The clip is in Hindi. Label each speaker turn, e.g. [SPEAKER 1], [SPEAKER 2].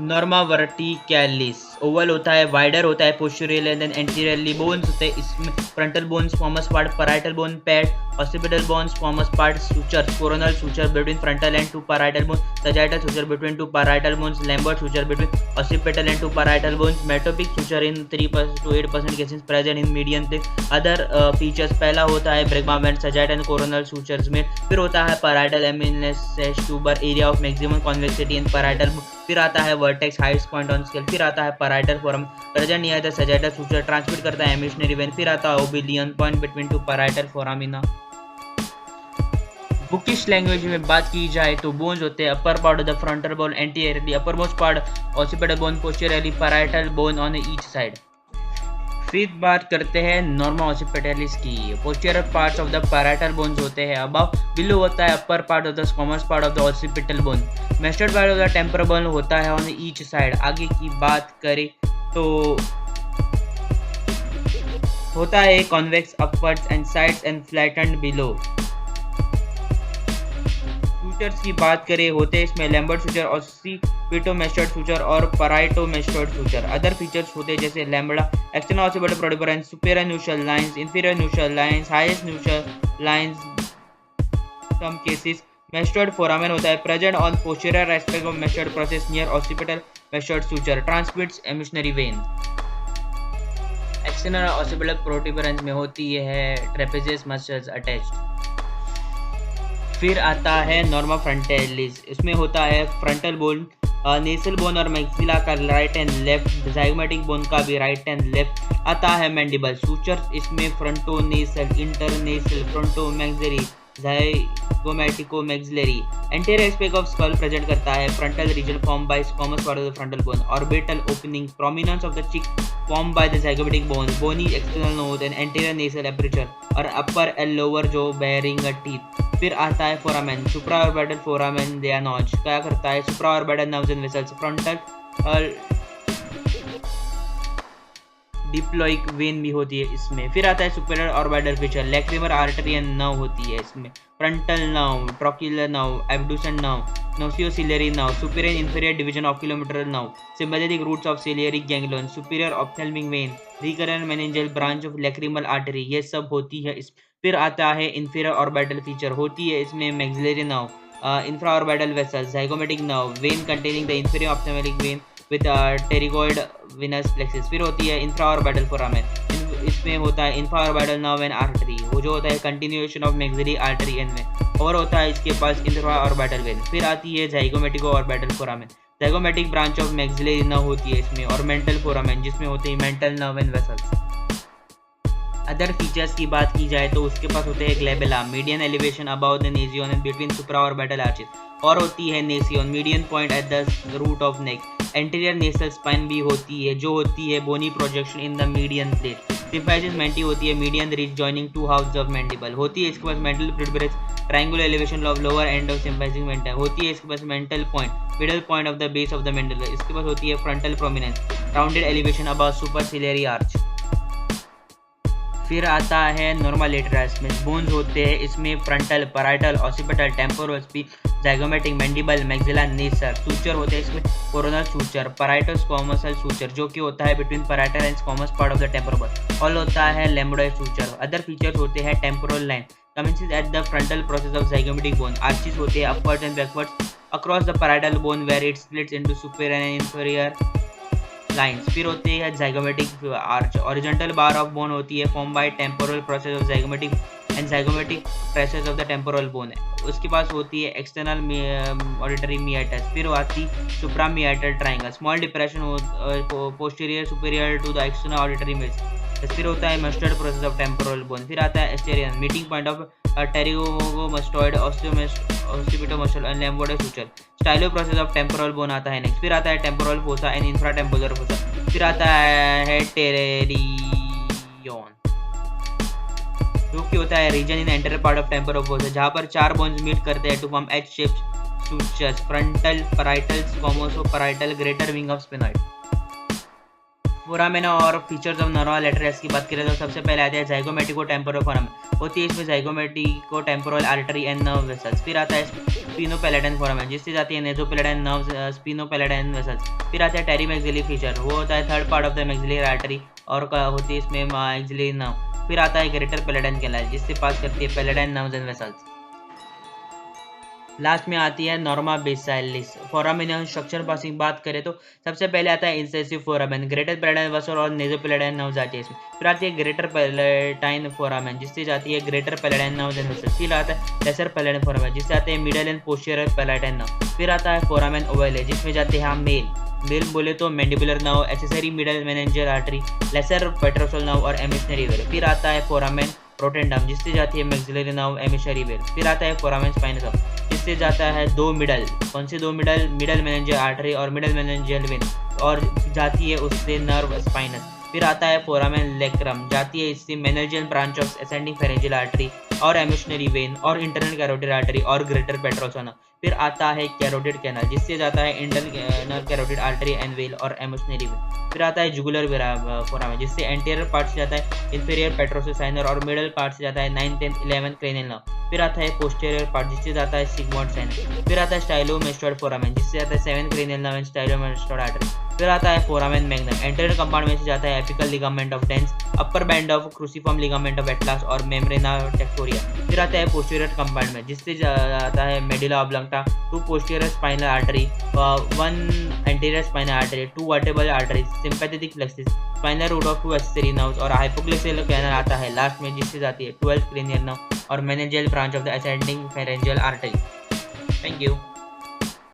[SPEAKER 1] नॉर्मा वर्टिकैलिस ओवल होता है, वाइडर होता है posteriorly and then anteriorly. Bones होते हैं इसमें frontal bones form as part, parietal bone pad, occipital bones form as part, suture, coronal suture between frontal and two parietal bone, sagittal suture between two parietal bones, lambert suture between occipital and two parietal bones, metopic suture in 3% to 8% cases present in median थे। अदर फीचर्स पहला होता है bregma vent sagittal and coronal sutures में, फिर होता है parietal eminence tuber area of maximum convexity in parietal, फिर आता है vertex heights point on scale, फिर आता है parietal foramen present near the sagittal suture transmit करता है एमिशनरी वेन, फिर आता है obelion point between two parietal foramina. Bookish language में बात की जाए तो बोन्स होते हैं upper part of the frontal bone anteriorly, upper most part occipital bone posteriorly, parietal bone on each side. फिर बात करते हैं नॉर्मा ऑसिपिटलिस की। Posterior parts of the parietal bones होते हैं अबव, बिलो होता है upper part of the squamous part of the occipital bone, mastoid part of the temporal bone होता है ऑन ईच साइड। आगे की बात करें तो होता है convex upwards and sides and flattened below. Sutures की बात करें होते हैं इसमें लैम्बर्ट सूचर, ऑसिपिटोमेस्टर्ड सूचर और पैराइटोमेस्टर्ड सूचर। अदर फीचर्स होते हैं जैसे lambda, external occipital protuberance, superior nuchal lines, inferior nuchal lines, highest nuchal lines, some cases mastoid foramen होता है present on posterior aspect of mastoid process near occipital mastoid suture transmits emissary vein. External occipital protuberance में होती है ट्रेपेजियस मसल्स अटैच्ड। फिर आता है नॉर्मा फ्रंटालिस, इसमें होता है फ्रंटल बोन, नेसल बोन और मैक्सिला का right and left, zygomatic bone का भी राइट एंड लेफ्ट। आता है मैंडिबल सूचर्स, इसमें frontonasal, internasal, frontomaxillary, zygomatico maxillary. Anterior aspect of skull present करता है frontal region form by squamous part of the frontal bone, orbital opening, prominence of the cheek form by the zygomatic bone, bony external nose and anterior nasal aperture और upper and lower jaw bearing a teeth. फिर आता है foramen, supra orbital foramen the notch क्या करता है supra orbital nerves and vessels, frontal डिप्लॉइक vein भी होती है इसमें। फिर आता है superior orbital feature, lacrimal artery and nerve होती है इसमें, frontal nerve, trochlear nerve, abducens nerve, nasociliary nerve, superior inferior division oculomotor nerve, sympathetic roots of ciliary ganglion, superior ophthalmic vein, recurrent meningeal branch of lacrimal artery, ये सब होती है इस। फिर आता है इंफीरियर ऑर्बिटल फीचर, होती है इसमें maxillary nerve, infra orbital vessels, zygomatic nerve, when containing the inferior ophthalmic when with pterygoid Venus plexus. फिर होती है इंफ्रा ऑर्बिटल फोरामेन, इसमें होता है infra orbital nerve and artery, वो जो होता है continuation of maxillary artery and when, और होता है इसके पास इंफ्रा ऑर्बिटल वेन। फिर आती है zygomatico orbital foramen, zygomatic branch of maxillary nerve होती है इसमें, और मेंटल फोरामेन जिसमें होते हैं mental nerve and vessels. Other features की बात की जाए तो उसके पास होते हैं glabella, median elevation about the nasion and between supra orbital arches, और होती है nasion, median point at the root of neck. Anterior nasal spine भी होती है जो होती है bony projection in the median plate. Symphysis menti होती है median ridge joining two house of mandible, होती है इसके पास mental protuberance, triangular elevation of lower end of symphysis menti, होती है इसके पास mental point, middle point of the base of the mandible, इसके पास होती है frontal prominence, rounded elevation about superciliary arch. फिर आता है नॉर्मल लेटरस में बोन्स होते हैं इसमें frontal, parietal, occipital, temporal, zygomatic, mandible, maxilla, nasal. Suture होते हैं इसमें coronal suture, parietal squamosal suture जो कि होता है between parietal and squamous part of the temporal, और होता है लैम्बडॉइड सूचर। अदर फीचर्स होते हैं temporal line commences at the frontal process of zygomatic bone, arches होते हैं upwards and backwards across the parietal bone where it splits into superior and inferior lines। फिर होती है zygomatic arch, horizontal bar of bone होती है form by temporal process of zygomatic and zygomatic process of the temporal bone, उसके पास होती है एक्सटर्नल ऑडिटरी मियाटस। फिर आती supra meatal triangle, small depression posterior superior to the external auditory meatus. फिर होता है mastoid process of temporal bone. फिर आता है asterion, meeting point of pterygomastoid, osteomastoid and lambdoid suture. Stylo process of temporal bone आता है नेक्स्ट। फिर आता है temporal fossa and infra temporal fossa. फिर आता है टेरियन जो कि होता है region in anterior part of temporal fossa जहाँ पर चार बोन्स मीट करते हैं to form H shaped sutures, frontal, parietal, squamoso parietal, greater wing of sphenoid. Foramina और फीचर्स ऑफ नॉर्मल लेटरस की बात करें तो सबसे पहले आते हैं जाइगोमेटिको टेम्पोरल फोरामेन, होती है इसमें zygomatico temporal artery and nerve vessels. फिर आता है स्पिनोपैलेटाइन फोरामेन जिससे जाती है नेजोपैलेटाइन नर्व्स, स्पिनोपैलेटाइन वेसल्स। फिर आता है टेरी मैक्सिलरी फीचर, वो होता है third part of the maxillary artery और होती है इसमें मैक्सिलरी नर्व। फिर आता है ग्रेटर पैलेटाइन कैनाल जिससे पास करती है palatine nerves and vessels. Last में आती है नॉर्मा बेसिलिस। फोरामेन स्ट्रक्चर पासिंग बात करें तो सबसे पहले आता है इंसेसिव फोरामेन, ग्रेटर पैलेटाइन वसल और नेजोपैलेटाइन नर्व्स आती है इसमें। फिर आती है ग्रेटर पैलेटाइन फोरामेन जिससे जाती है ग्रेटर पैलेटाइन नर्व्स एंड वसल। फिर आता है लेसर पैलेटाइन फोरामेन जिससे आते हैं middle and posterior palatine nerve. फिर आता है फोरामेन ओवल जिसमें जाते हैं मेल बोले तो mandibular nerve, accessory middle meningeal artery, lesser petrosal nerve और एमिशनरी वेल। फिर आता है फोरामेन रोटेंडम जिससे जाती है मैक्सिलरी नर्व, एमिशनरी वेल। फिर आता है फोरामेन स्पाइनस जिससे जाता है दो मिडल, कौन से दो मिडल, मिडल मेनिंजियल आर्टरी और मिडल मेनिंजियल वेन, और जाती है उससे नर्व स्पाइनस। फिर आता है फोरामेन लेक्रम, जाती है इससे meningeal branch of ascending pharyngeal artery और एमिशनरी वेन और इंटरनल कैरोटिड आर्टरी और ग्रेटर पेट्रोसल। फिर आता है कैरोटिड कैनाल जिससे जाता है internal carotid artery and well और एमिशनरी वेन। फिर आता है जुगुलर फोरामेन जिससे एंटीरियर पार्ट से जाता है इंफीरियर पेट्रोसल साइनर और मिडल पार्ट से जाता है 9th and 11th cranial nerve. फिर आता है पोस्टीरियर पार्ट जिससे जाता है सिग्मोइड साइनर। फिर आता है स्टाइलोमेस्टोइड फोरामेन जिससे जाता है 7th cranial nerve and stylomastoid artery. फिर आता है फोरामेन मैग्नम, एंटीरियर कंपार्टमेंट से जाता है apical ligament of dens, upper band of cruciform ligament of atlas और मेम्ब्रेना टेक्टोरिया। फिर आता है पोस्टीरियर कंपार्टमेंट जिससे जाता है medulla oblongata, 2 posterior spinal artery, 1 anterior spinal artery, 2 vertebral arteries, sympathetic plexus, spinal root of 2 accessory nerves और हाइपोग्लिसरल कैनाल आता है लास्ट में जिससे जाती है 12th क्रेनियल नर्व और meningeal branch of the ascending pharyngeal artery. Thank you.